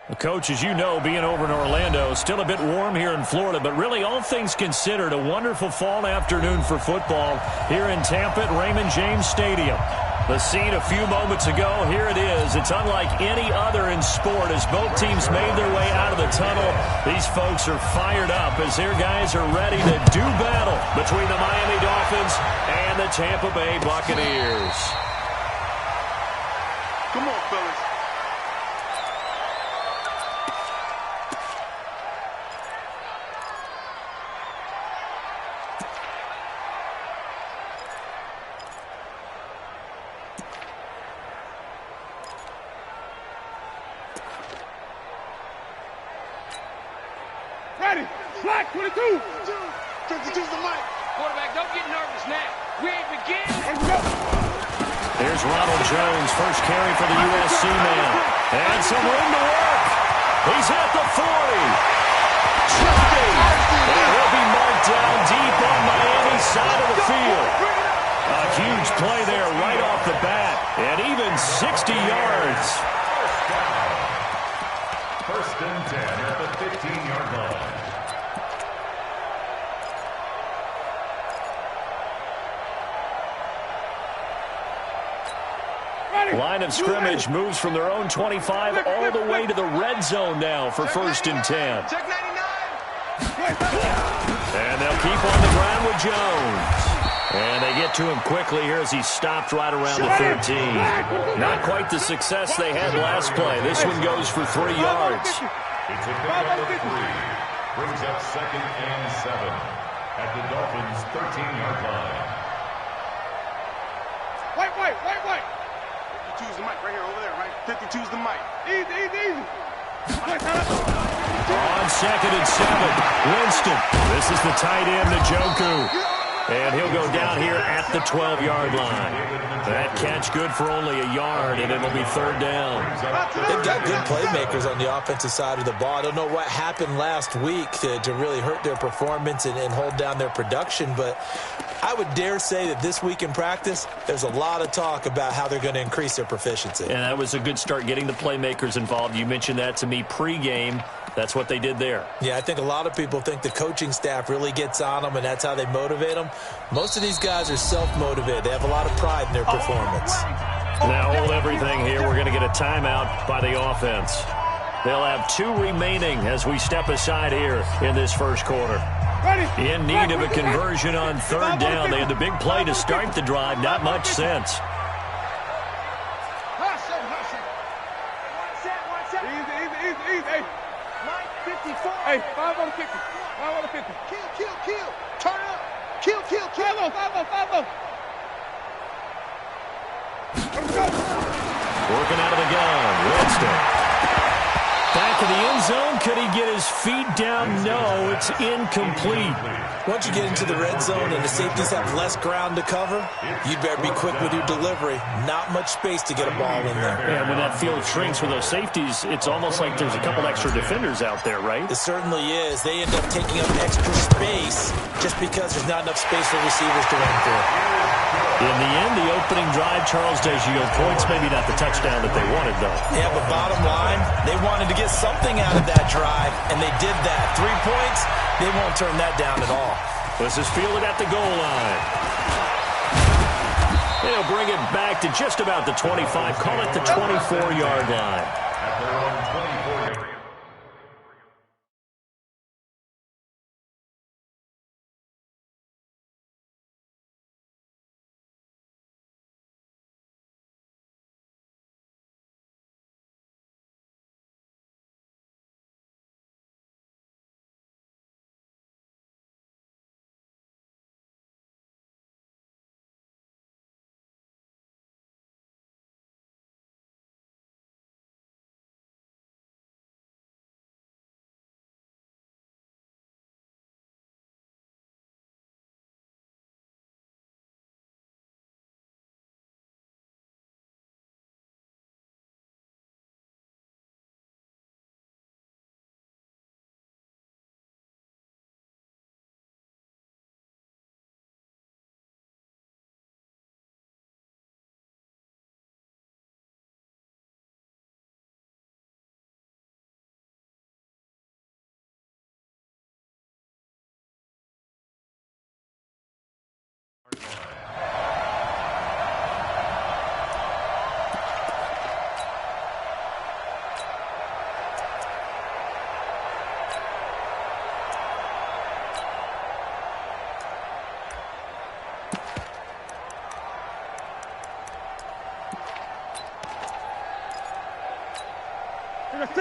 Well, Coach, as you know, being over in Orlando, still a bit warm here in Florida, but really all things considered, a wonderful fall afternoon for football here in Tampa at Raymond James Stadium. The scene a few moments ago, here it is. It's unlike any other in sport as both teams made their way out of the tunnel. These folks are fired up as their guys are ready to do battle between the Miami Dolphins and the Tampa Bay Buccaneers. Come on, fellas. Ready. Flag 22. 52's the mic. Quarterback, don't get nervous now. We ain't beginning. Let's go. There's Ronald Jones, first carry for the USC man. And some room to work. He's at the 40. 50. And he'll be marked down deep on Miami's side of the field. A huge play there right off the bat. And even 60 yards. First and 10 at the 15-yard line. Line of scrimmage moves from their own 25 all the way to the red zone now for first and 10. Check 99. And they'll keep on the ground with Jones. And they get to him quickly here as he stopped right around the 13. Not quite the success they had last play. This one goes for 3 yards. It's a pickup of 3. Brings up second and 7 at the Dolphins' 13-yard line. Wait. 52's the mic right here, over there, right? 52's the mic. Easy. On second and 7, Winston. This is the tight end, Njoku. And he'll go down here at the 12-yard line. That catch good for only a yard, and it'll be third down. They've got good playmakers on the offensive side of the ball. I don't know what happened last week to really hurt their performance and hold down their production, but I would dare say that this week in practice, there's a lot of talk about how they're going to increase their proficiency. And that was a good start getting the playmakers involved. You mentioned that to me pregame. That's what they did there. Yeah, I think a lot of people think the coaching staff really gets on them, and that's how they motivate them. Most of these guys are self-motivated. They have a lot of pride in their performance. Now hold everything here. We're going to get a timeout by the offense. They'll have 2 remaining as we step aside here in this first quarter. In need of a conversion on third down. They had the big play to start the drive. Not much sense. Easy. Mike, 54. Hey, 5 on the 50. 5 on the 50. Kill. Turn up. Kill. 5 on. Let's go. Working out of the gun. Winston. Back of the end zone. Could he get his feet down? No, it's incomplete. Once you get into the red zone and the safeties have less ground to cover, you'd better be quick with your delivery. Not much space to get a ball in there. And when that field shrinks with those safeties, it's almost like there's a couple extra defenders out there, right? It certainly is. They end up taking up extra space just because there's not enough space for receivers to run through. In the end, the opening drive, Charles does yield points. Maybe not the touchdown that they wanted, though. Yeah, but bottom line, they wanted to get something out of that drive, and they did that. 3 points, they won't turn that down at all. This is fielded at the goal line. They'll bring it back to just about the 25. Call it the 24-yard line. At their own 24-yard line.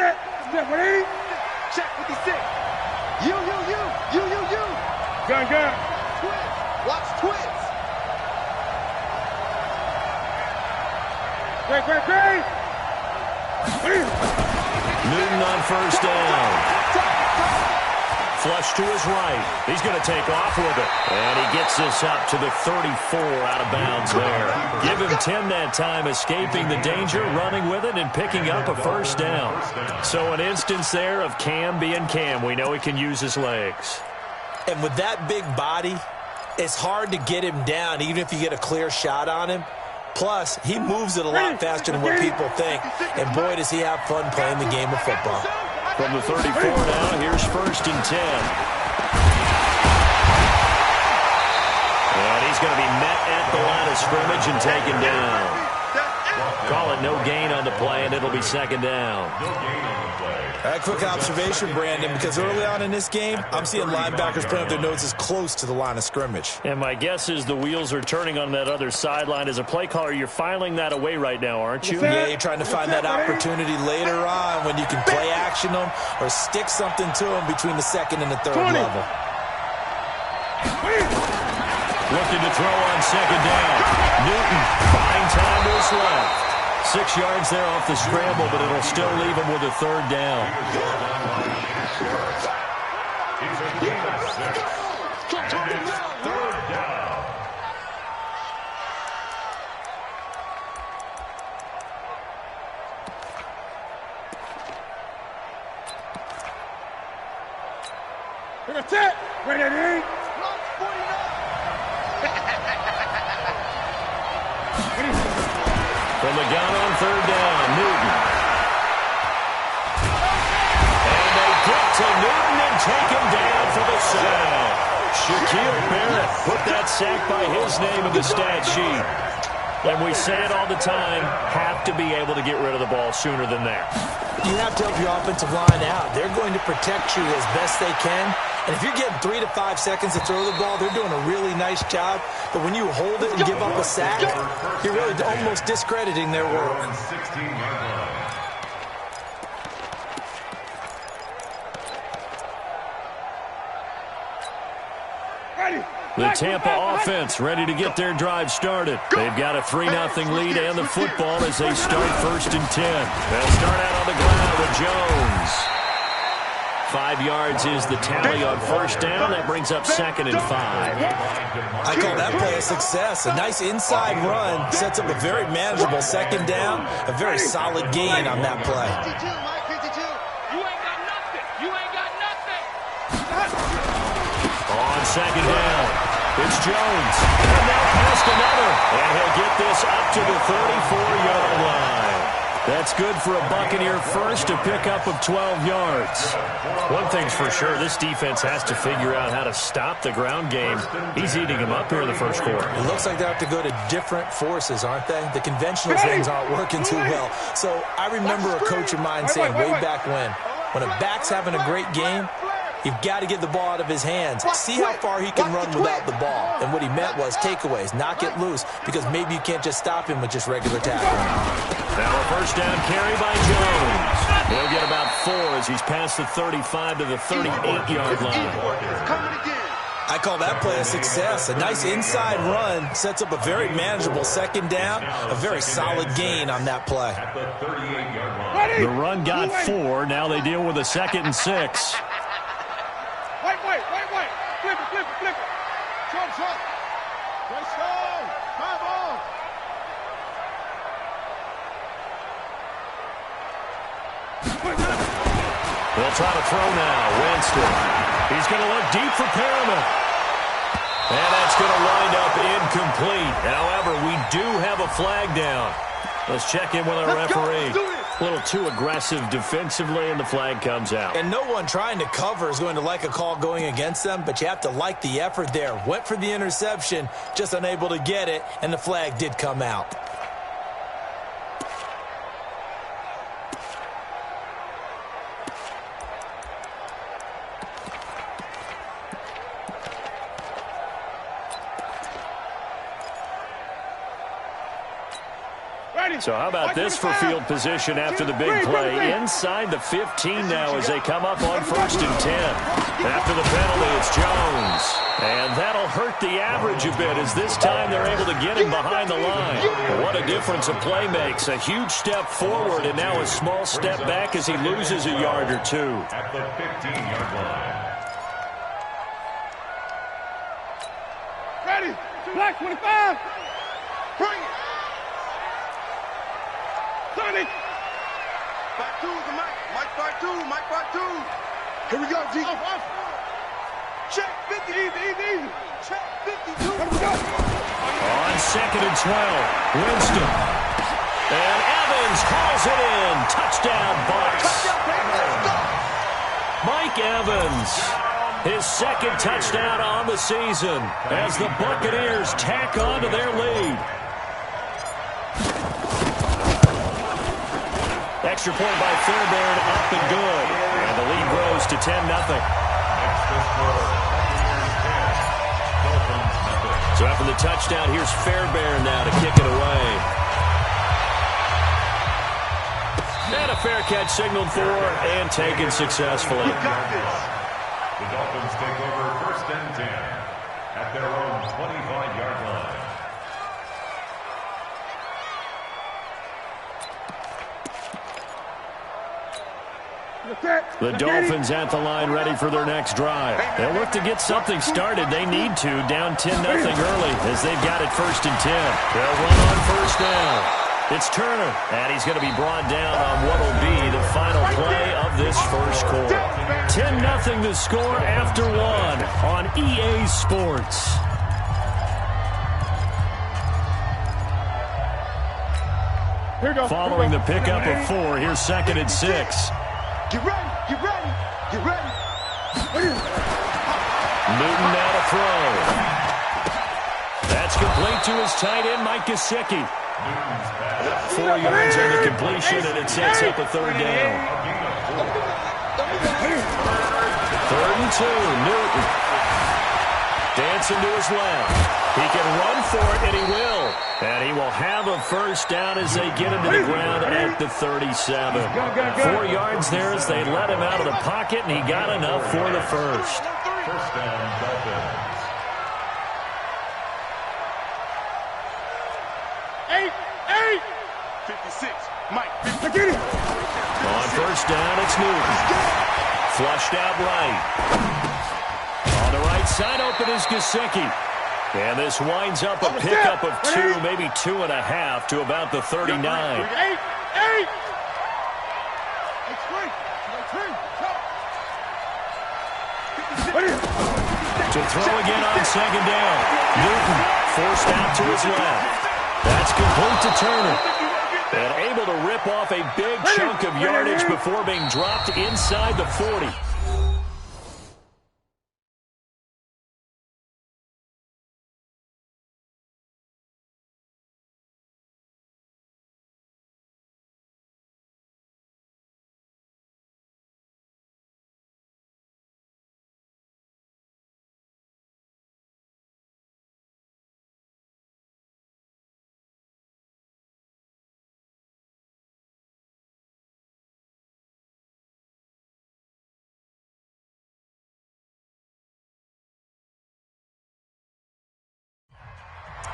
set. Set, ready? Check 56. You. Gun. Twins. Watch twins. Great. Newton on first down. Flush to his right. He's going to take off with it. And he gets this up to the 34 out of bounds there. Give him 10 that time, escaping the danger, running with it, and picking up a first down. So an instance there of Cam being Cam. We know he can use his legs. And with that big body, it's hard to get him down, even if you get a clear shot on him. Plus, he moves it a lot faster than what people think. And boy, does he have fun playing the game of football. From the 34 now, here's first and 10. And he's going to be met at the line of scrimmage and taken down. Call it no gain on the play, and it'll be second down. A quick observation, Brandon, because early on in this game, I'm seeing linebackers putting up their noses close to the line of scrimmage. And my guess is the wheels are turning on that other sideline. As a play caller, you're filing that away right now, aren't you? Yeah, you're trying to find that opportunity later on when you can play action them or stick something to them between the second and the third level. Looking to throw on second down. Newton, fine time to his left. 6 yards there off the scramble, but it'll still leave him with a third down. Set. Ready? From the gun on third down, Newton. And they get to Newton and take him down for the sack. Shaquille Barrett put that sack by his name in the stat sheet. And we say it all the time, have to be able to get rid of the ball sooner than that. You have to help your offensive line out. They're going to protect you as best they can. And if you're getting 3 to 5 seconds to throw the ball, they're doing a really nice job. But when you hold it and give up a sack, you're really almost discrediting their work. The Tampa offense ready to get their drive started. They've got a 3-0 lead and the football as they start first and 10. They'll start out on the ground with Jones. 5 yards is the tally on first down. That brings up second and 5. I call that play a success. A nice inside run sets up a very manageable second down. A very solid gain on that play. You ain't got nothing. You ain't got nothing. On second down, it's Jones. And now past another. And he'll get this up to the 34-yard line. That's good for a Buccaneer first, a pickup of 12 yards. One thing's for sure, this defense has to figure out how to stop the ground game. He's eating them up here in the first quarter. It looks like they have to go to different forces, aren't they? The conventional things aren't working too well. So I remember a coach of mine saying way back when a back's having a great game, you've got to get the ball out of his hands. See how far he can run without the ball. And what he meant was takeaways, knock it loose, because maybe you can't just stop him with just regular tackling. Now a first down carry by Jones. He'll get about 4 as he's past the 35 to the 38-yard line. I call that play a success. A nice inside run sets up a very manageable second down, a very solid gain on that play. The run got 4. Now they deal with a second and 6. Wait. Flip it. Short. Let's go. 5 on. They'll try to throw now. Winston. He's going to look deep for Perriman. And that's going to wind up incomplete. However, we do have a flag down. Let's check in with our referee. A little too aggressive defensively, and the flag comes out. And no one trying to cover is going to like a call going against them, but you have to like the effort there. Went for the interception, just unable to get it, and the flag did come out. Ready. So how about this for field position after the big play? Inside the 15 now as they come up on 1st and 10. After the penalty, it's Jones. And that'll hurt the average a bit as this time they're able to get him behind the line. What a difference a play makes. A huge step forward and now a small step back as he loses a yard or two. At the 15-yard line. Ready. Black 25. Bring it. Sonny. Back two is the mic. Mike back two. Mike back two. Here we go, G. Off. Check 50. Easy. Check 52. Let him go. On 2nd and 12, Winston. And Evans hauls it in. Touchdown, Bucs. Touchdown, baby. Let's go. Mike Evans, his 2nd touchdown on the season as the Buccaneers tack on to their lead. Extra point by Fairbairn, up and good. And the lead grows to 10-0. Next to score, Buccaneers 10, Dolphins nothing. So after the touchdown, here's Fairbairn now to kick it away. And a fair catch signaled for and taken successfully. We got this. The Dolphins take over 1st and 10 at their own 25-yard line. The Dolphins at the line ready for their next drive. They'll look to get something started. They need to, down 10-0 early as they've got it 1st and 10. They'll run on 1st down. It's Turner, and he's going to be brought down on what will be the final play of this first quarter. 10-0 the score after one on EA Sports. Following the pickup of 4, here's 2nd and 6. Get ready. Get ready. Get ready. Newton now to throw. That's complete to his tight end, Mike Gesicki. 4 yards on the completion, and it sets up a 3rd down. 3rd and 2, Newton. Dancing to his left. He can run for it, and he will. And he will have a 1st down as they get him to the ground at the 37. 4 yards there as they let him out of the pocket, and he got enough for the 1st. 1st down, Dolphins. 56. Mike. On 1st down, it's Newton. Flushed out right. On the right side, open is Gesicki. And this winds up a pickup of 2, maybe 2.5 to about the 39. To throw again on 2nd down. Newton forced out to his left. That's complete to Turner. And able to rip off a big chunk of yardage before being dropped inside the 40.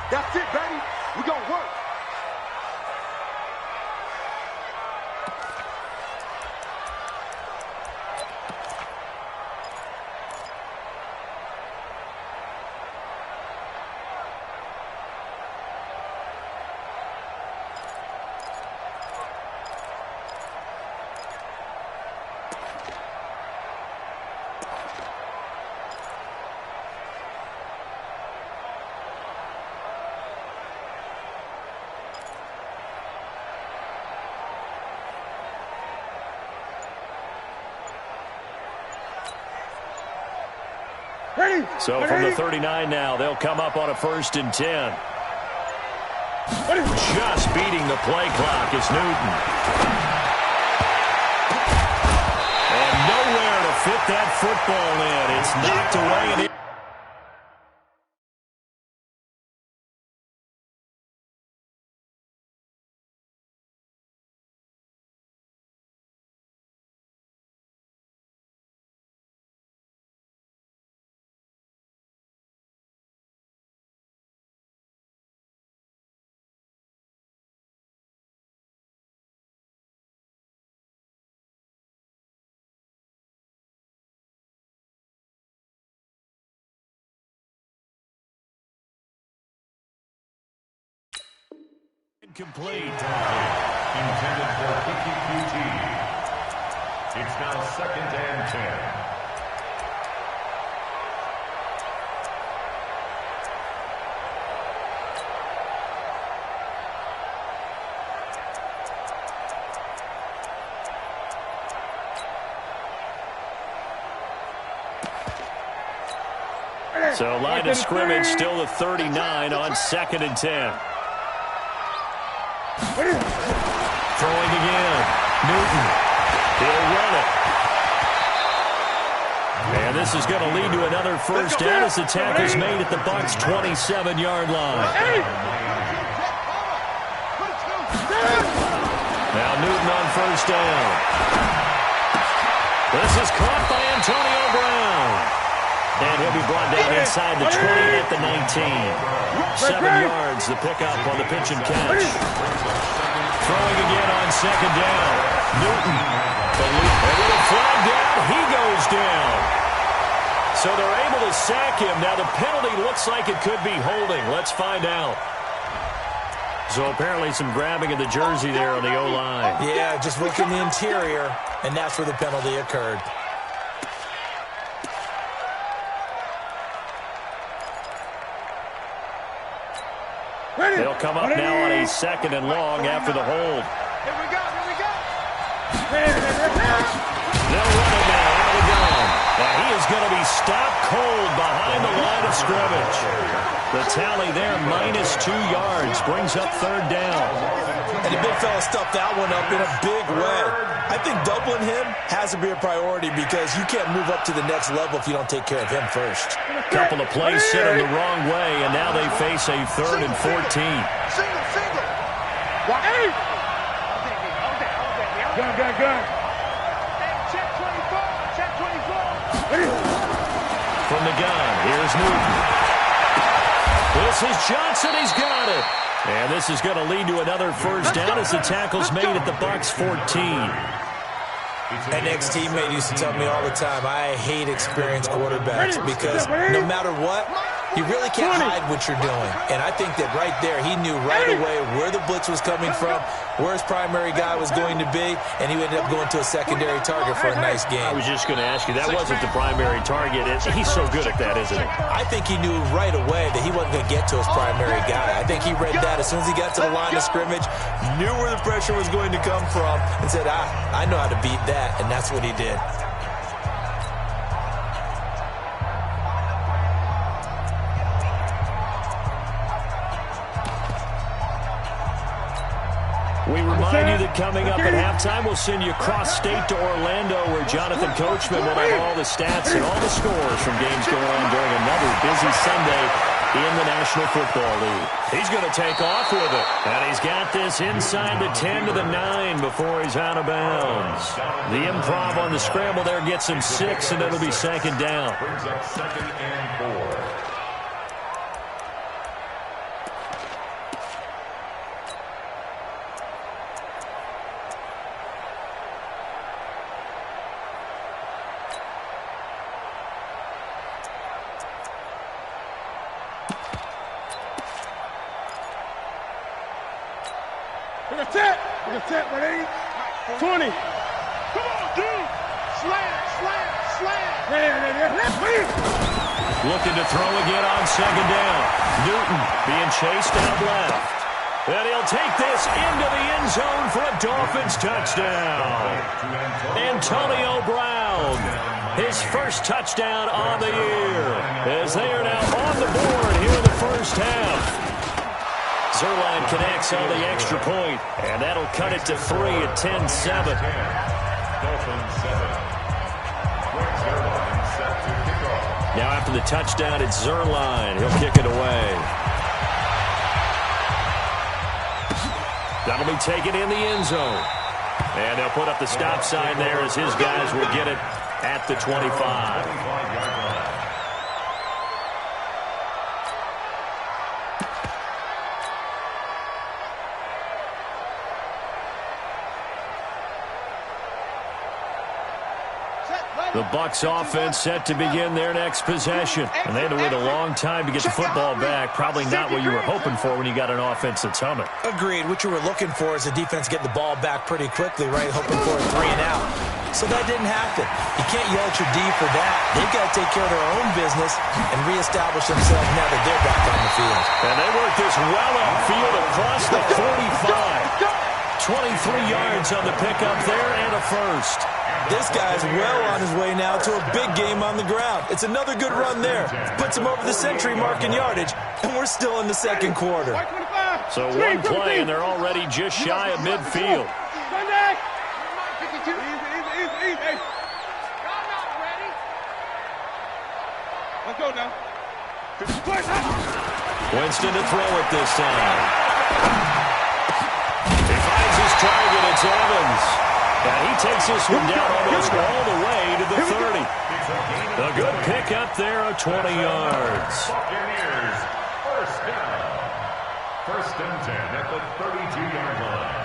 That's it, baby. We gonna work. So from the 39 now, they'll come up on a 1st and 10. Just beating the play clock is Newton. And nowhere to fit that football in. It's knocked away and in. incomplete. Intended for PPQT. It's now 2nd and 10. So line of scrimmage still the 39 on 2nd and 10. Throwing again. Newton. He'll run it. And this is going to lead to another first down as the tackle's made at the Bucs' 27-yard line. Now Newton on first down. This is caught by Antonio Brown. And he'll be brought down inside the 20 at the 19. 7 yards, the pickup on the pitch and catch. Throwing again on 2nd down. Newton. A little flag down. He goes down. So they're able to sack him. Now the penalty looks like it could be holding. Let's find out. So apparently some grabbing of the jersey there on the O-line. Yeah, just look in the interior, and that's where the penalty occurred. They'll come up now on a 2nd and long after the hold. Here we go, here we go. They'll run it now out of the gun. And he is going to be stopped cold behind the line of scrimmage. The tally there, -2 yards, brings up 3rd down. And the big fella stuffed that one up in a big way. I think doubling him has to be a priority because you can't move up to the next level if you don't take care of him first. Couple of plays set him the wrong way, and now they face a 3rd and 14. Single. Hey! Gun. Check 24. Check 24. From the gun, here's Newton. This is Johnson. He's got it. And this is going to lead to another first down as the tackle's made at the Bucs' 14. An ex-teammate used to tell me all the time, I hate experienced quarterbacks because no matter what, you really can't hide what you're doing. And I think that right there, he knew right away where the blitz was coming from, where his primary guy was going to be, and he ended up going to a secondary target for a nice game. I was just going to ask you, that wasn't the primary target. He's so good at that, isn't he? I think he knew right away that he wasn't going to get to his primary guy. I think he read that as soon as he got to the line of scrimmage, knew where the pressure was going to come from, and said, I know how to beat that, and that's what he did. We remind you that coming up at halftime, we'll send you cross-state to Orlando, where Jonathan Coachman will have all the stats and all the scores from games going on during another busy Sunday in the National Football League. He's going to take off with it, and he's got this inside the 10 to the 9 before he's out of bounds. The improv on the scramble there gets him 6, and it'll be 2nd down. Brings up 2nd and 4. Look at that, ready? 20. Come on, dude. Slam. Looking to throw again on 2nd down. Newton being chased out left. And he'll take this into the end zone for a Dolphins touchdown. Antonio Brown, his first touchdown on the year, as they are now on the board here in the first half. Zerline connects on the extra point, and that'll cut it to 3 at 10-7. Dolphins 7. Zerline set to kick off. Now after the touchdown, it's Zerline. He'll kick it away. That'll be taken in the end zone. And they'll put up the stop sign there as his guys will get it at the 25. 25-yard line. The Bucs offense set to begin their next possession. And they had to wait a long time to get the football back. Probably not what you were hoping for when you got an offense that's humming. Agreed. What you were looking for is the defense getting the ball back pretty quickly, right? Hoping for a 3 and out. So that didn't happen. You can't yell at your D for that. They've got to take care of their own business and reestablish themselves now that they're back on the field. And they work this well upfield across the 45. 23 yards on the pickup there and a first. This guy's well on his way now to a big game on the ground. It's another good run there. Puts him over the century mark in yardage, and we're still in the second quarter. So one play, and they're already just shy of midfield. Let's go now. Winston to throw it this time. He finds his target. It's Evans. And he takes this one down almost all the way to the 30. A good pickup there of 20 yards. Buccaneers, first down. First and 10 at the 32-yard line.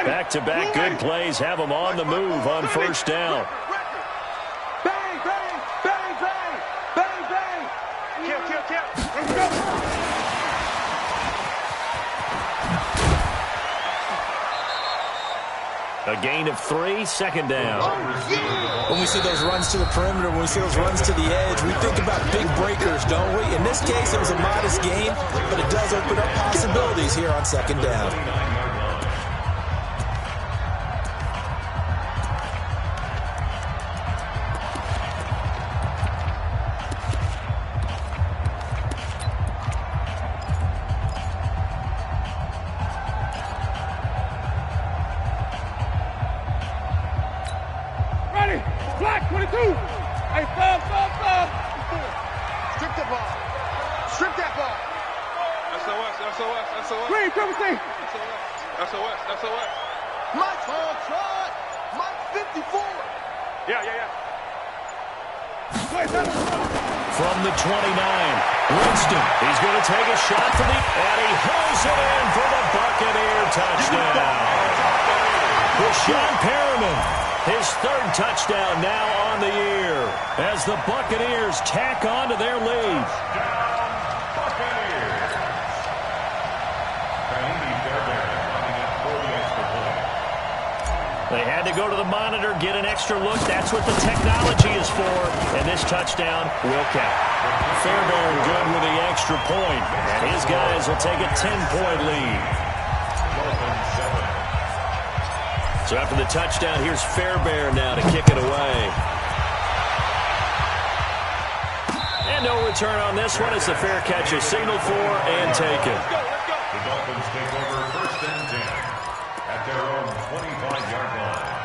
Back-to-back good plays have them on the move on first down. Bang, bang, bang, bang, bang, bang. Kill. Let's go. A gain of 3, second down. When we see those runs to the perimeter, when we see those runs to the edge, we think about big breakers, don't we? In this case, it was a modest gain, but it does open up possibilities here on second down. Black 22. Hey, stop. Strip the ball. Strip that ball. SOS. Green, triple C. SOS. Mike's on shot. Mike 54. Yeah. From the 29, Winston. He's going to take a shot for and he hauls it in for the Buccaneer touchdown. Rashawn Perriman. His third touchdown now on the year as the Buccaneers tack on to their lead. They had to go to the monitor, get an extra look. That's what the technology is for. And this touchdown will count. Fairbairn good with the extra point. And his guys will take a 10-point lead. So after the touchdown, here's Fairbairn now to kick it away. And no return on this one. It's a fair catch, a signal for and taken. The Dolphins take over first and 10 at their own 25-yard line.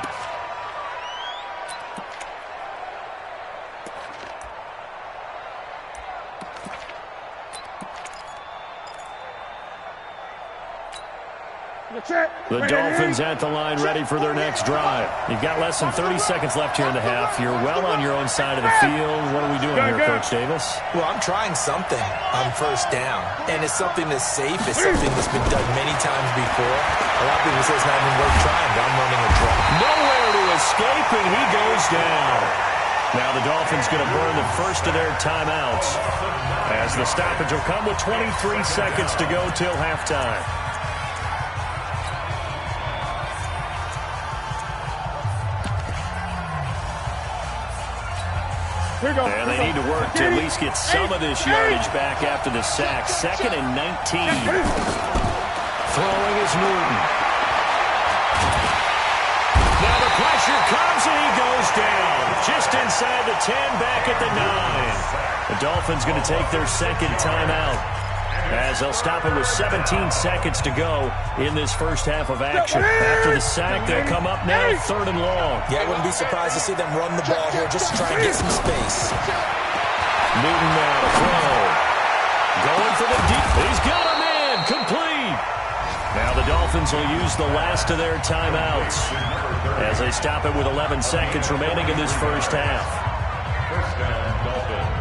The Dolphins at the line ready for their next drive. You've got less than 30 seconds left here in the half. You're well on your own side of the field. What are we doing here, Coach Davis? Well, I'm trying something on first down. And it's something that's safe. It's something that's been done many times before. A lot of people say it's not even worth trying, but I'm running a draw. Nowhere to escape, and he goes down. Now the Dolphins going to burn the first of their timeouts as the stoppage will come with 23 seconds to go till halftime. And they need to work to at least get some of this yardage back after the sack. 2nd and 19. Throwing is Newton. Now the pressure comes and he goes down. Just inside the 10, back at the 9. The Dolphins going to take their second timeout as they'll stop it with 17 seconds to go in this first half of action. After the sack, they'll come up now 3rd and long. Yeah, I wouldn't be surprised to see them run the ball here just to try and get some space. Newton now to throw. Going for the deep. He's got him in. Complete. Now the Dolphins will use the last of their timeouts as they stop it with 11 seconds remaining in this first half. First down, Dolphins.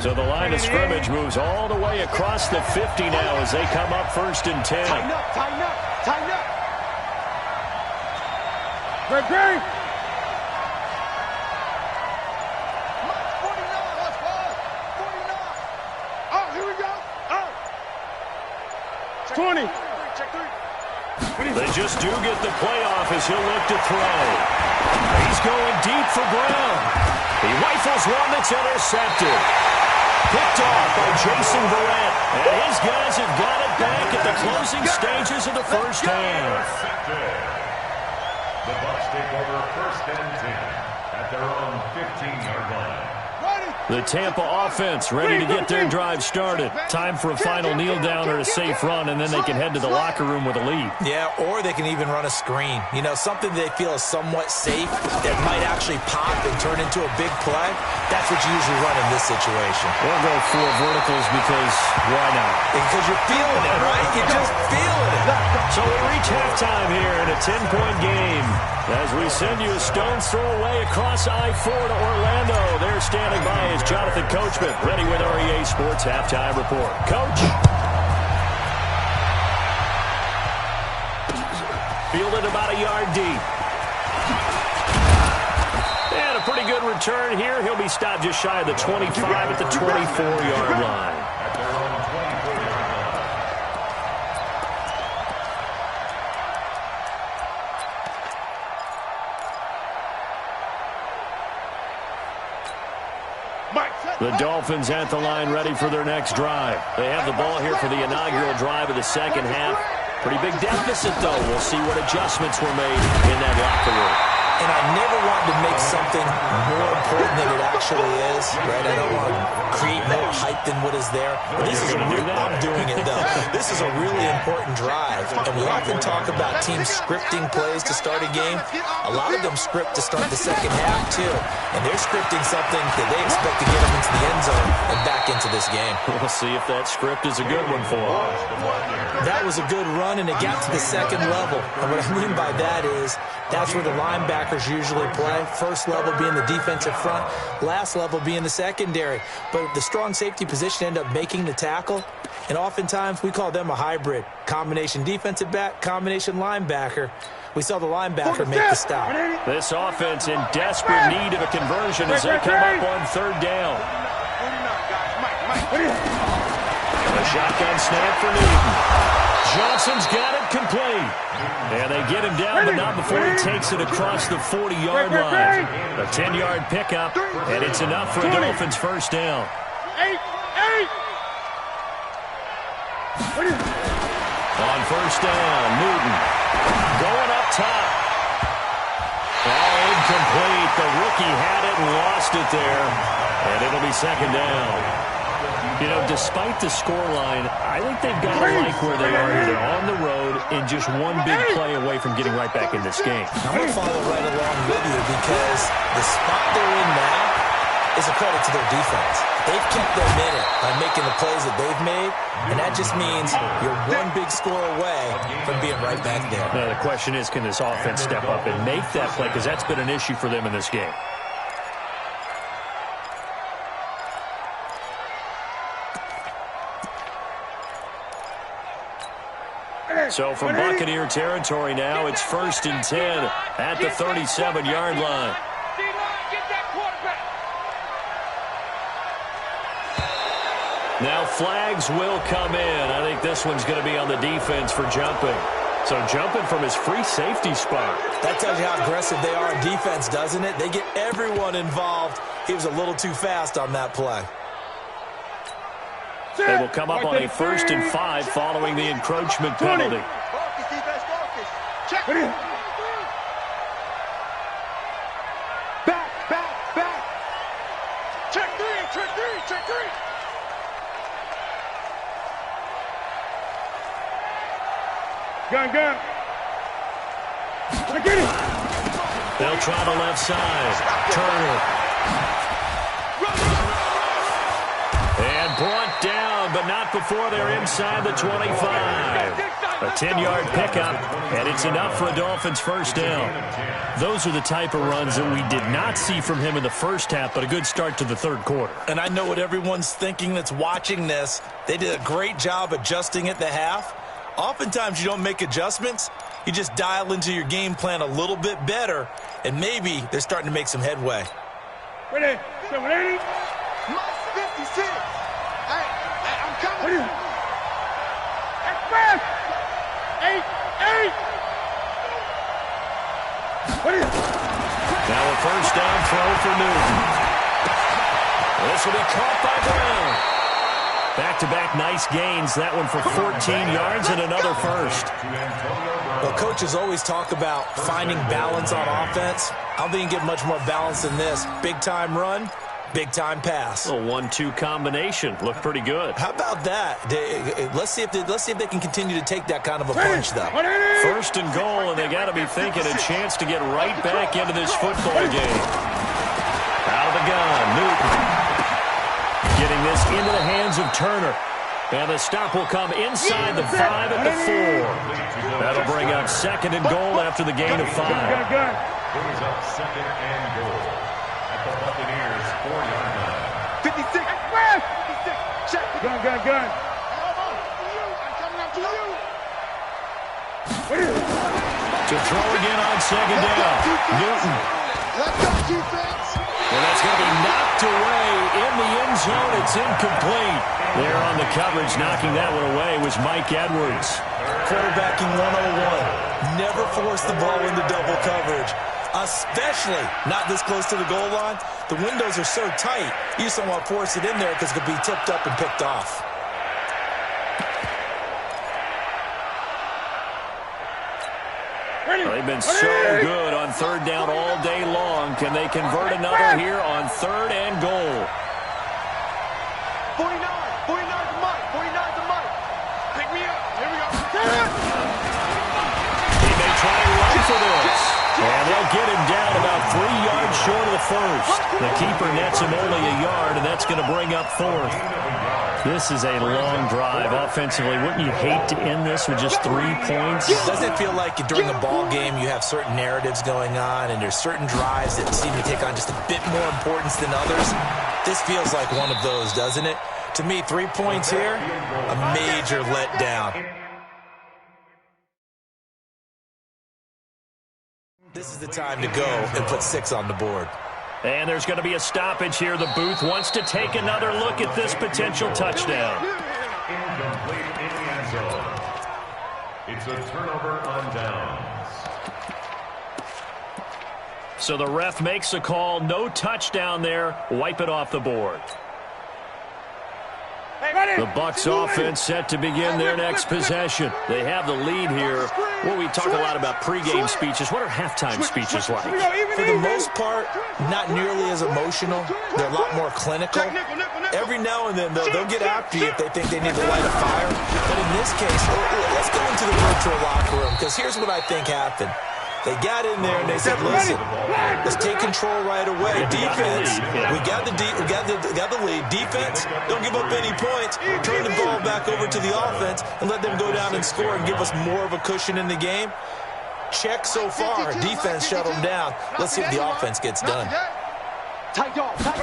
So the line of scrimmage moves all the way across the 50 now as they come up 1st and 10. Tighten up, tighten up, tighten up. Great. 20. They just do get the playoff as he'll look to throw. He's going deep for Brown. He rifles one that's intercepted. Picked off by Jason Verrett. And his guys have got it back at the closing stages of the first half. The Bucs take over 1st and 10 at their own 15-yard line. The Tampa offense ready to get their drive started. Time for a final kneel down or a safe run, and then they can head to the locker room with a lead. Yeah, or they can even run a screen. You know, something they feel is somewhat safe that might actually pop and turn into a big play. That's what you usually run in this situation. We'll go 4 verticals because why not? Because you're feeling it, right? You're just feeling it. So we reach halftime here in a 10-point game. As we send you a stone's throw away across I-4 to Orlando. They're standing by is Jonathan Coachman, ready with REA Sports Halftime Report. Coach. Fielded about a yard deep. And a pretty good return here. He'll be stopped just shy of the 25 at the 24-yard line. The Dolphins at the line ready for their next drive. They have the ball here for the inaugural drive of the second half. Pretty big deficit, though. We'll see what adjustments were made in that locker room. And I never wanted to make something more important than it actually is, right? I don't want to create more hype than what is there. But this is I'm doing it, though. This is a really important drive. And we often talk about teams scripting plays to start a game. A lot of them script to start the second half, too. And they're scripting something that they expect to get them into the end zone and back into this game. We'll see if that script is a good one for them. That was a good run, and it got to the second level. And what I mean by that is that's where the linebackers usually play. First level being the defensive front, last level being the secondary. But the strong safety position end up making the tackle, and oftentimes we call them a hybrid. Combination defensive back, combination linebacker. We saw the linebacker make the stop. This offense in desperate need of a conversion as they come up on 3rd down. A shotgun snap for Newton. Johnson's got it complete. And they get him down, but not before he takes it across the 40-yard line. A 10-yard pickup, and it's enough for a Dolphins first down. On first down, Newton going up top. All incomplete. The rookie had it and lost it there. And it'll be 2nd down. You know, despite the scoreline, I think they've got to like where they are here. They're on the road and just one big play away from getting right back in this game. I'm going to follow right along with you because the spot they're in now is a credit to their defense. They've kept them in it by making the plays that they've made, and that just means you're one big score away from being right back there. Now, the question is, can this offense step up and make that play? Because that's been an issue for them in this game. So from Buccaneer territory now, it's 1st and 10 at the 37-yard line. Now flags will come in. I think this one's going to be on the defense for jumping. So jumping from his free safety spot. That tells you how aggressive they are in defense, doesn't it? They get everyone involved. He was a little too fast on that play. They will come up on a 1st and 5 following the encroachment penalty. Back. Check three. Gun. Get it. They'll try the left side. Turner. And brought down, but not before they're inside the 25. A 10-yard pickup, and it's enough for a Dolphins first down. Those are the type of runs that we did not see from him in the first half, but a good start to the third quarter. And I know what everyone's thinking that's watching this. They did a great job adjusting at the half. Oftentimes you don't make adjustments. You just dial into your game plan a little bit better, and maybe they're starting to make some headway. Ready? 780. Mike 56. Hey, I'm coming. Express. 8. Now a first down throw for Newton. This will be caught by Brown. Back-to-back nice gains. That one for 14 yards and another first. Well, coaches always talk about finding balance on offense. I don't think you can get much more balance than this. Big-time run, big-time pass. A 1-2 combination. Looked pretty good. How about that? Let's see if they can continue to take that kind of a punch, though. First and goal, and they got to be thinking a chance to get right back into this football game. Out of the gun, Newton. Getting this into the hands of Turner. And the stop will come inside the 5 at the 4. That'll bring up second and goal after the gain of 5. Brings up second and goal at the Buccaneers 4-yard line. 56. Express. 56. Check. Gun. I'm coming up to you. To throw again on second down. Newton. Let's go, defense. And that's going to be knocked away in the end zone. It's incomplete. There on the coverage, knocking that one away was Mike Edwards. Quarterbacking 101. Never force the ball into double coverage, especially not this close to the goal line. The windows are so tight, you just don't want to force it in there because it could be tipped up and picked off. They've been so good on third down all day long. Can they convert another here on third and goal? 49 to Mike. 49 to Mike. Pick me up. Here we go. He may try and run for this. And they'll get him down about 3 yards short of the first. The keeper nets him only a yard, and that's going to bring up fourth. This is a long drive offensively. Wouldn't you hate to end this with just 3 points? Doesn't it feel like during a ball game you have certain narratives going on and there's certain drives that seem to take on just a bit more importance than others? This feels like one of those, doesn't it? To me, 3 points here, a major letdown. This is the time to go and put 6 on the board. And there's going to be a stoppage here. The booth wants to take another look at this potential touchdown. Incomplete in the end zone. It's a turnover on downs. So the ref makes a call. No touchdown there. Wipe it off the board. The Bucs offense set to begin their next possession. They have the lead here. Well, we talk a lot about pregame speeches. What are halftime speeches like? For the most part, not nearly as emotional. They're a lot more clinical. Every now and then, though, they'll get after you if they think they need to light a fire. But in this case, let's go into the virtual locker room, because here's what I think happened. They got in there and they said, listen, let's take control right away. Defense, we got the lead. Defense, don't give up any points. Turn the ball back over to the offense and let them go down and score and give us more of a cushion in the game. Check so far. Defense shut them down. Let's see if the offense gets done. Tight dog. They'll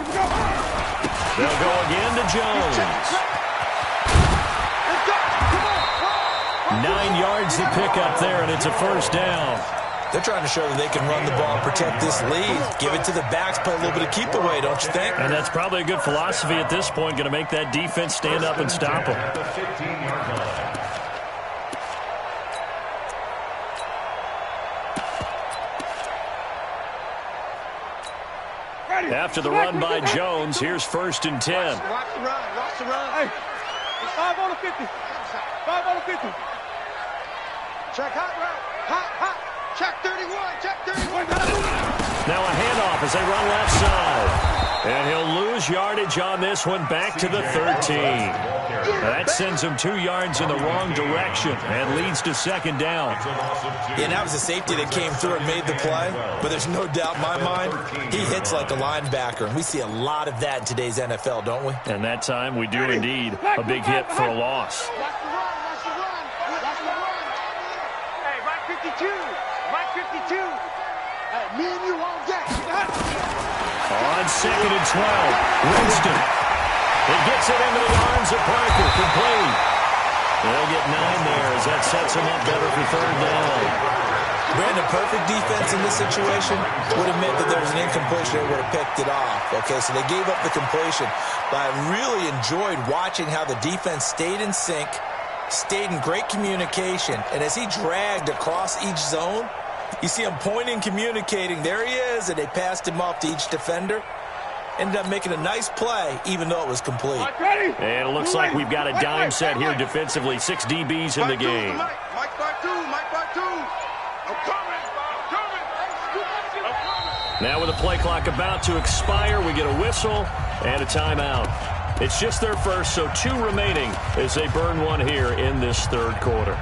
go again to Jones. 9 yards to pick up there, and it's a first down. They're trying to show that they can run the ball and protect this lead. Give it to the backs, play a little bit of keep away, don't you think? And that's probably a good philosophy at this point, going to make that defense stand up and stop them. At the 15-yard line. After the run by Jones, here's first and 10. Watch the run. Hey, 5 on the 50. 5 on the 50. Check hot route. Hot. Check 31. Check 31. Now a handoff as they run left side. And he'll lose yardage on this one back to the 13. That sends him 2 yards in the wrong direction and leads to second down. Yeah, and that was a safety that came through and made the play. But there's no doubt in my mind, he hits like a linebacker. And we see a lot of that in today's NFL, don't we? And that time we do indeed. A big hit for a loss. Watch the run. 52. Mike 52. Hey, me and you all day. On 2nd and 12, Winston. He gets it into the arms of Parker. Complete. They'll get 9 there as that sets him up better for 3rd down. Brandon, perfect defense in this situation would have meant that there was an incompletion that would have picked it off. Okay, so they gave up the completion. But I really enjoyed watching how the defense stayed in sync, stayed in great communication, and as he dragged across each zone, you see him pointing, communicating. There he is, and they passed him off to each defender. Ended up making a nice play, even though it was complete. And it looks like we've got a dime set here defensively. 6 DBs in the game. Mike 5-2, Mike 5-2. I'm coming. Now with the play clock about to expire, we get a whistle and a timeout. It's just their first, so 2 remaining as they burn one here in this 3rd quarter.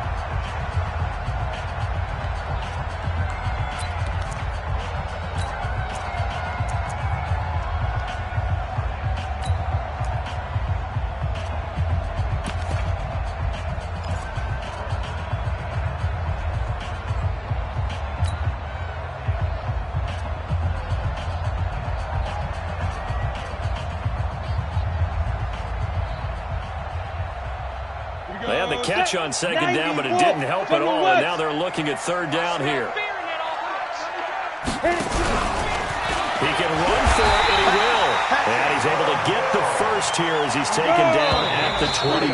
They had the catch on 2nd down, but it didn't help at all, and now they're looking at 3rd down here. He can run for it, and he will. And he's able to get the first here as he's taken down at the 25.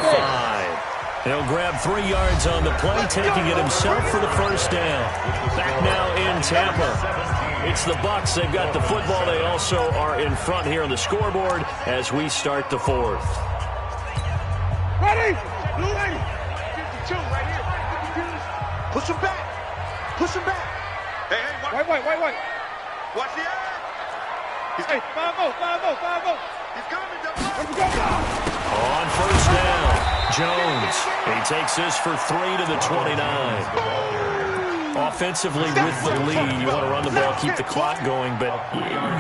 He'll grab 3 yards on the play, taking it himself for the first down. Back now in Tampa. It's the Bucs. They've got the football. They also are in front here on the scoreboard as we start the 4th. Ready? Blue lady. 52 right here. 52. Push him back. Push him back. Hey, white. Watch the eye. Hey, 5-0. He's coming, On 1st down, Jones. He takes this for 3 to the 29. Offensively with the lead, you want to run the ball, keep the clock going, but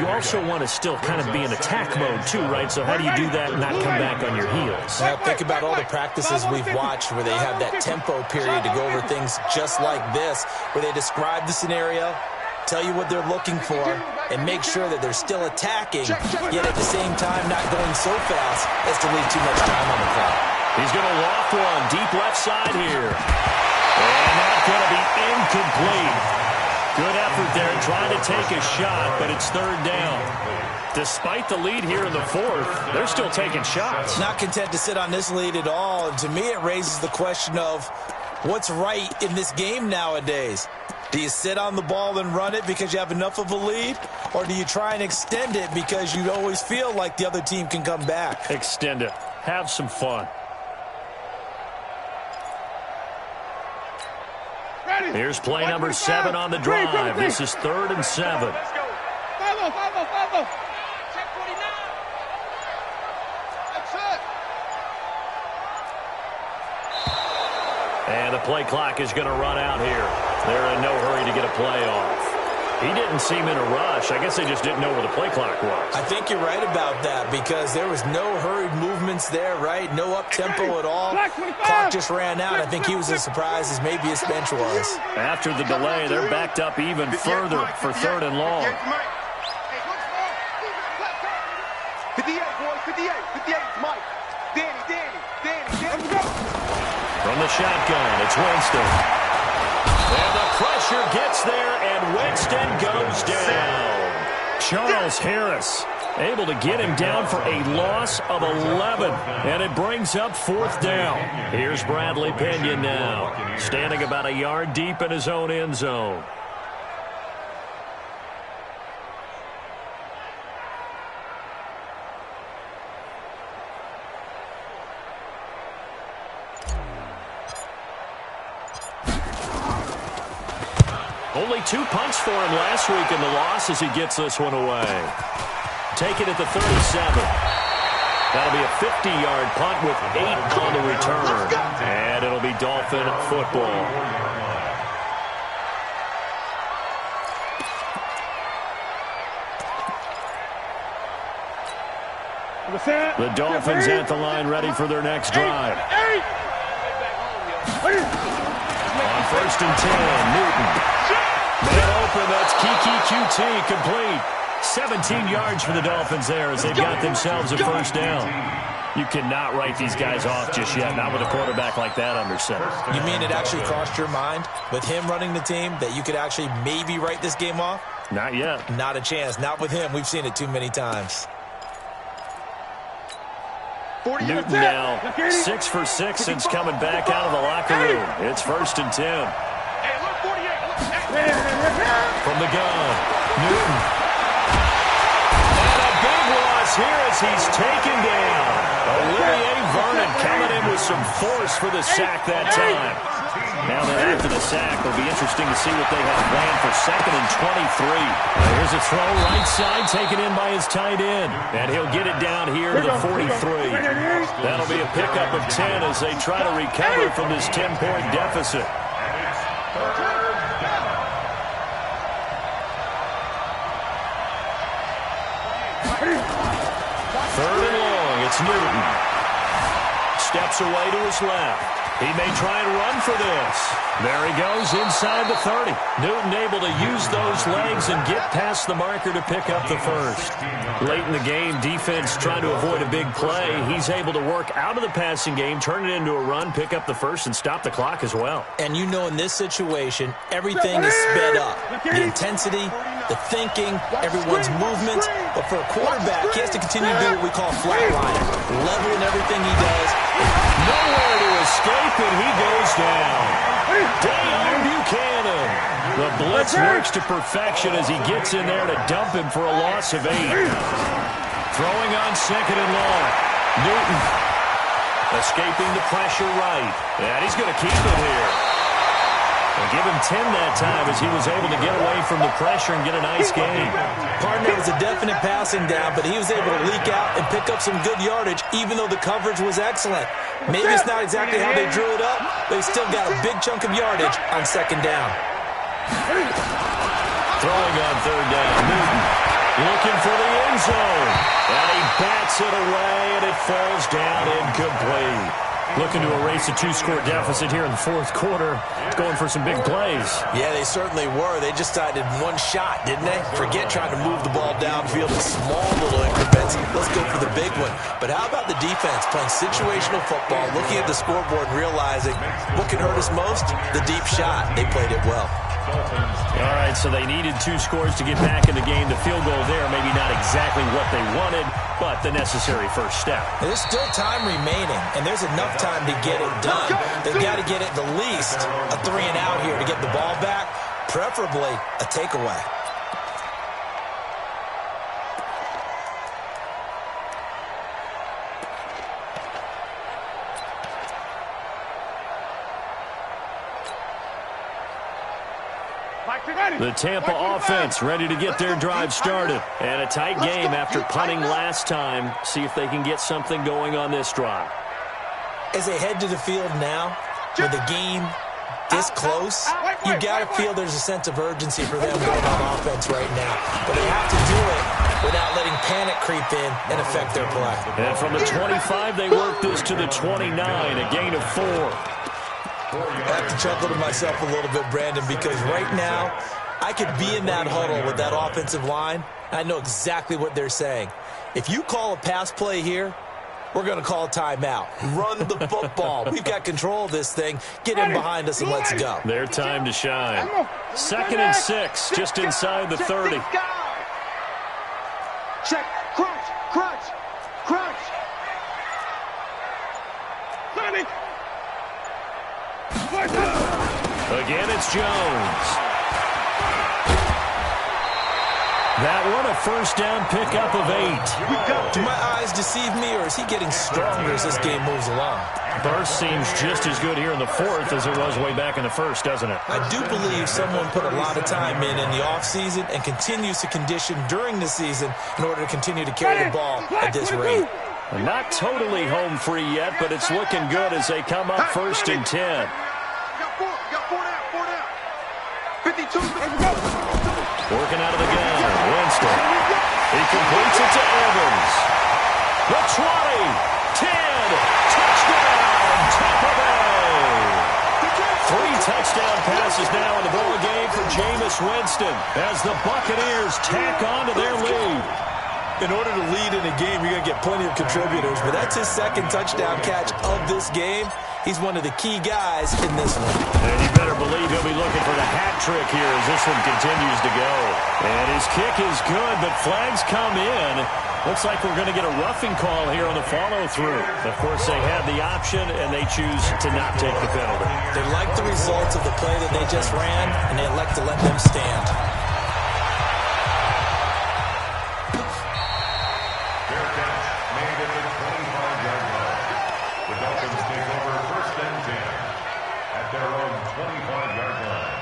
you also want to still kind of be in attack mode too, right? So how do you do that and not come back on your heels? Now think about all the practices we've watched where they have that tempo period to go over things just like this, where they describe the scenario, tell you what they're looking for, and make sure that they're still attacking, yet at the same time not going so fast as to leave too much time on the clock. He's going to loft one deep left side here. And that's going to be incomplete. Good effort there trying to take a shot, but it's 3rd down. Despite the lead here in the 4th, they're still taking shots. Not content to sit on this lead at all. And to me, it raises the question of what's right in this game nowadays. Do you sit on the ball and run it because you have enough of a lead? Or do you try and extend it because you always feel like the other team can come back? Extend it. Have some fun. Here's play number 7 on the drive. This is 3rd and 7. Let's go. 5-0. Check 49. That's it. And the play clock is going to run out here. They're in no hurry to get a play off. He didn't seem in a rush. I guess they just didn't know where the play clock was. I think you're right about that because there was no hurried movements there, right? No up-tempo at all. Clock just ran out. I think he was as surprised as maybe his bench was. After the delay, they're backed up even further for 3rd and long. 58, boys, 58. 58, Mike. Danny. From the shotgun, it's Winston. And the pressure gets there, and Winston goes down. Charles Harris able to get him down for a loss of 11, and it brings up 4th down. Here's Bradley Pinion now, standing about a yard deep in his own end zone. Only 2 punts for him last week in the loss as he gets this one away. Take it at the 37. That'll be a 50-yard punt with 8 on the return. And it'll be Dolphin football. The Dolphins at the line ready for their next drive. On 1st and 10, Newton. Man open, that's Kiki QT complete. 17 yards for the Dolphins there as they've got themselves a first down. You cannot write these guys off just yet, not with a quarterback like that under center. You mean it actually crossed your mind with him running the team that you could actually maybe write this game off? Not yet. Not a chance. Not with him. We've seen it too many times. Newton now 6 for 6 since coming back out of the locker room. It's 1st and 10. From the gun, Newton. And a big loss here as he's taken down. Olivier Vernon coming in with some force for the sack that time. Now that after the sack, it'll be interesting to see what they have planned for 2nd and 23. Here's a throw right side taken in by his tight end. And he'll get it down here to the 43. That'll be a pickup of 10 as they try to recover from this 10-point deficit. Third and long, it's Newton. Steps away to his left. He may try and run for this. There he goes inside the 30. Newton able to use those legs and get past the marker to pick up the first. Late in the game, defense trying to avoid a big play. He's able to work out of the passing game, turn it into a run, pick up the first, and stop the clock as well. And you know in this situation, everything is sped up. The intensity, the thinking, everyone's movements. But for a quarterback, he has to continue to do what we call flatlining. Level in everything he does. Nowhere to escape, and he goes down. Dave Buchanan. The blitz works to perfection as he gets in there to dump him for a loss of 8. Throwing on 2nd and long. Newton escaping the pressure right. And he's going to keep it here. And give him 10 that time as he was able to get away from the pressure and get a nice gain. Partner was a definite passing down, but he was able to leak out and pick up some good yardage, even though the coverage was excellent. Maybe it's not exactly how they drew it up, but he still got a big chunk of yardage on 2nd down. Throwing on 3rd down, Newton looking for the end zone. And he bats it away, and it falls down incomplete. Looking to erase a 2-score deficit here in the 4th quarter. Going for some big plays. Yeah, they certainly were. They just decided one shot, didn't they? Forget trying to move the ball downfield in small little increments. Let's go for the big one. But how about the defense playing situational football, looking at the scoreboard and realizing what can hurt us most? The deep shot. They played it well. All right, so they needed 2 scores to get back in the game. The field goal there, maybe not exactly what they wanted, but the necessary first step. There's still time remaining, and there's enough time to get it done. They've got to get at the least a 3-and-out here to get the ball back, preferably a takeaway. The Tampa offense ready to get their drive started. And a tight game after punting last time. See if they can get something going on this drive. As they head to the field now, with the game this close, you got to feel there's a sense of urgency for them going on offense right now. But they have to do it without letting panic creep in and affect their play. And from the 25, they work this to the 29, a gain of 4. I have to chuckle to myself a little bit, Brandon, because right now I could be in that huddle with that offensive line. I know exactly what they're saying. If you call a pass play here, we're going to call a timeout. Run the football. We've got control of this thing. Get in behind us and let's go. Their time to shine. 2nd and 6, just inside the 30. Check. Crunch. Crunch. Crunch. Again, it's Jones. That one, a first down pickup of 8. Do my eyes deceive me, or is he getting stronger as this game moves along? Burst seems just as good here in the 4th as it was way back in the 1st, doesn't it? I do believe someone put a lot of time in the offseason and continues to condition during the season in order to continue to carry the ball at this rate. Not totally home free yet, but it's looking good as they come up 1st and 10. Got 4 down. 52. Working out of the gun, Winston. He completes it to Evans. The 20, 10, touchdown, Tampa Bay. 3 touchdowns is now in the ball game for Jameis Winston as the Buccaneers tack on to their lead. In order to lead in a game, you're going to get plenty of contributors, but that's his second touchdown catch of this game. He's one of the key guys in this one. And you better believe he'll be looking for the hat trick here as this one continues to go. And his kick is good, but flags come in. Looks like we're going to get a roughing call here on the follow-through. Of course, they had the option, and they choose to not take the penalty. They like the results of the play that they just ran, and they elect to let them stand. Their own 25-yard line.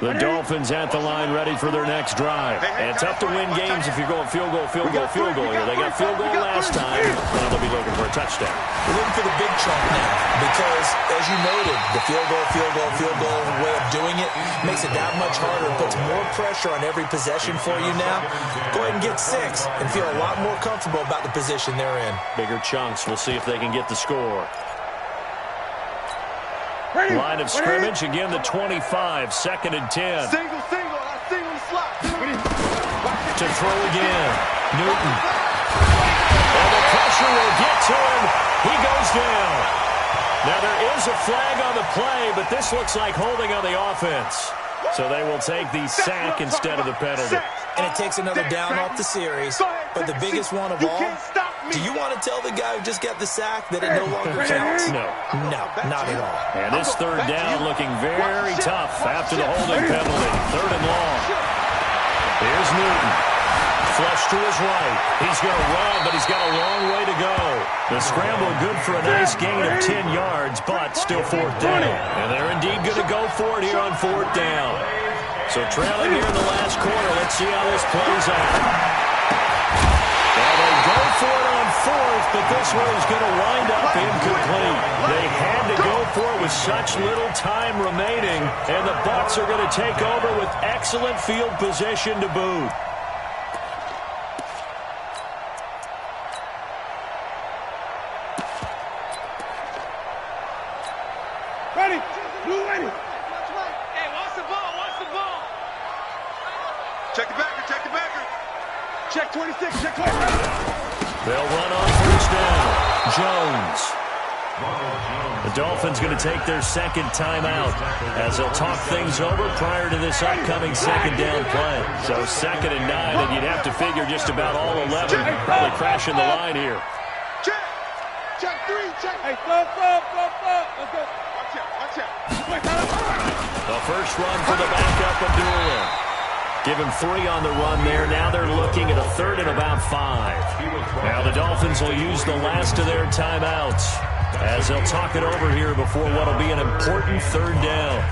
The Dolphins at the line ready for their next drive. And tough to win games if you're going field goal here. They got field goal last time, and they'll be looking for a touchdown. We're looking for the big chunk now because, as you noted, the field goal way of doing it makes it that much harder. It puts more pressure on every possession for you now. Go ahead and get 6 and feel a lot more comfortable about the position they're in. Bigger chunks. We'll see if they can get the score. Line of scrimmage, again the 25, 2nd and 10. Single, I single the slot. To throw again, Newton. And the pressure will get to him. He goes down. Now there is a flag on the play, but this looks like holding on the offense. So they will take the sack instead of the penalty. And it takes another down off the series. But the biggest one of all, do you want to tell the guy who just got the sack that it no longer counts? No, not at all. And this third down looking very tough after the holding penalty. 3rd and long. Here's Newton. Flush to his right. He's going to run, but he's got a long way to go. The scramble good for a nice gain of 10 yards, but still 4th down. And they're indeed going to go for it here on 4th down. So trailing here in the last quarter. Let's see how this plays out. Well, they go for it on 4th, but this one is going to wind up incomplete. They had to go for it with such little time remaining, and the Bucs are going to take over with excellent field position to boot. Ready. Blue ready. Hey, watch the ball. Watch the ball. Check the backer. Check the backer. Check 26. Check 26. They'll run on 1st down. Jones. The Dolphins going to take their 2nd timeout as they'll talk things over prior to this upcoming 2nd down play. So 2nd and 9, and you'd have to figure just about all 11 probably crashing the line here. Check. Check 3. Check. Hey, stop. Let's go. Watch out. The first run for the backup, Abdullah. Give him 3 on the run there. Now they're looking at a 3rd and about 5. Now the Dolphins will use the last of their timeouts as they'll talk it over here before what will be an important 3rd down.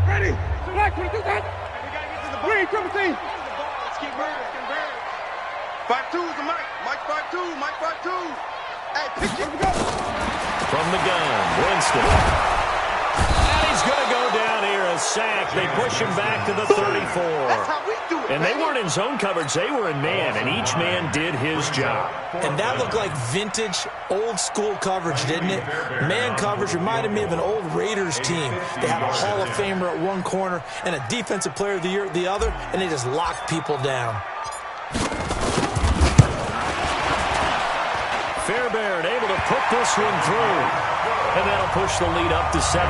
Ready. Black, what is that? We got to get to the ball. Green, triple team. Let's keep moving. 5-2 is the Mike. Mike 5-2. Mike 5-2. Hey, pick it. From the gun, Winston. And he's going to go down here, a sack. They push him back to the 34. That's how we do it. And they weren't in zone coverage. They were in man, and each man did his job. And that looked like vintage, old-school coverage, didn't it? Man coverage reminded me of an old Raiders team. They had a Hall of Famer at one corner and a Defensive Player of the Year at the other, and they just locked people down. Fairbairn able to put this one through. And that'll push the lead up to 17.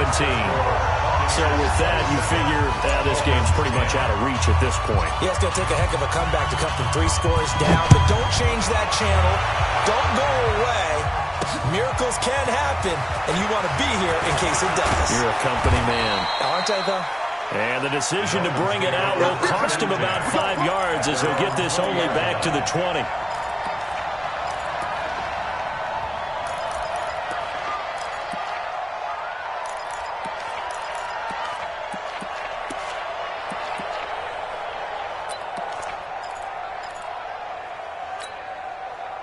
So with that, you figure this game's pretty much out of reach at this point. Yeah, it's going to take a heck of a comeback to come from 3 scores down. But don't change that channel. Don't go away. Miracles can happen, and you want to be here in case it does. You're a company man. Aren't I, though? And the decision to bring it out will cost him about 5 yards as he'll get this only back to the 20.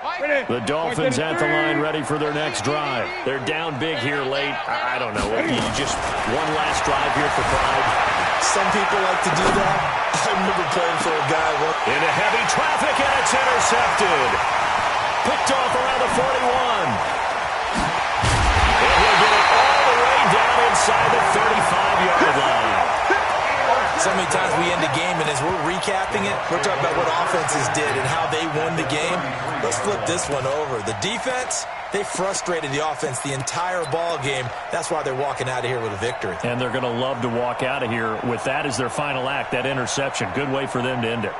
The Dolphins at the line ready for their next drive. They're down big here late. I don't know. Just one last drive here for pride. Some people like to do that. I remember playing for a guy. Into heavy traffic, and it's intercepted. Picked off around the 41. And he'll get it all the way down inside the 35-yard line. So many times we end a game, and as we're recapping it, we're talking about what offenses did and how they won the game. Let's flip this one over. The defense, they frustrated the offense the entire ball game. That's why they're walking out of here with a victory. And they're going to love to walk out of here with that as their final act, that interception. Good way for them to end it.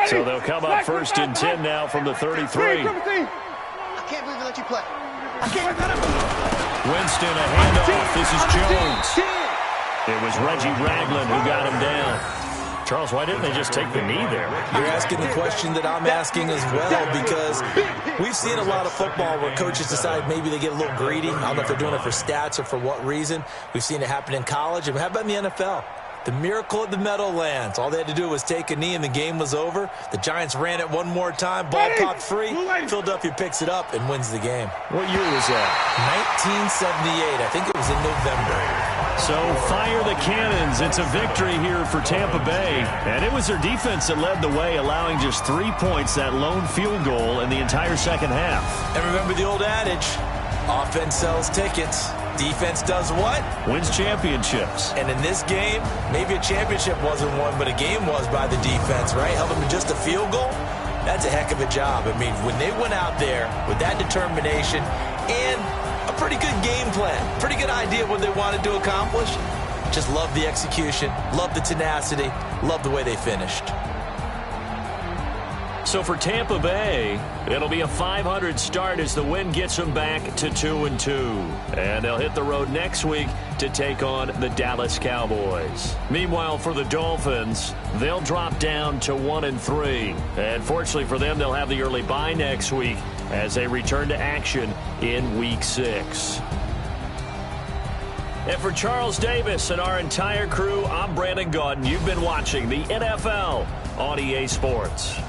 So they'll come up first and 10 now from the 33. I can't believe they let you play. I can't. Winston, a handoff. This is Jones. It was Reggie Ragland who got him down. Charles, why didn't they just take the knee there? You're asking the question that I'm asking as well, because we've seen a lot of football where coaches decide maybe they get a little greedy. I don't know if they're doing it for stats or for what reason. We've seen it happen in college. And how about in the NFL? The miracle of the Meadowlands. All they had to do was take a knee and the game was over. The Giants ran it one more time. Ball popped free. Philadelphia picks it up and wins the game. What year was that? 1978. I think it was in November. So fire the cannons. It's a victory here for Tampa Bay. And it was their defense that led the way, allowing just 3 points, that lone field goal in the entire second half. And remember the old adage, offense sells tickets. Defense does what? Wins championships. And in this game, maybe a championship wasn't won, but a game was by the defense, right? Held them to just a field goal. That's a heck of a job. I mean, when they went out there with that determination and a pretty good game plan, pretty good idea what they wanted to accomplish, just love the execution, love the tenacity, love the way they finished. So for Tampa Bay, it'll be a 500 start as the win gets them back to 2-2. And they'll hit the road next week to take on the Dallas Cowboys. Meanwhile, for the Dolphins, they'll drop down to 1-3. And fortunately for them, they'll have the early bye next week as they return to action in Week 6. And for Charles Davis and our entire crew, I'm Brandon Gaudin. You've been watching the NFL on EA Sports.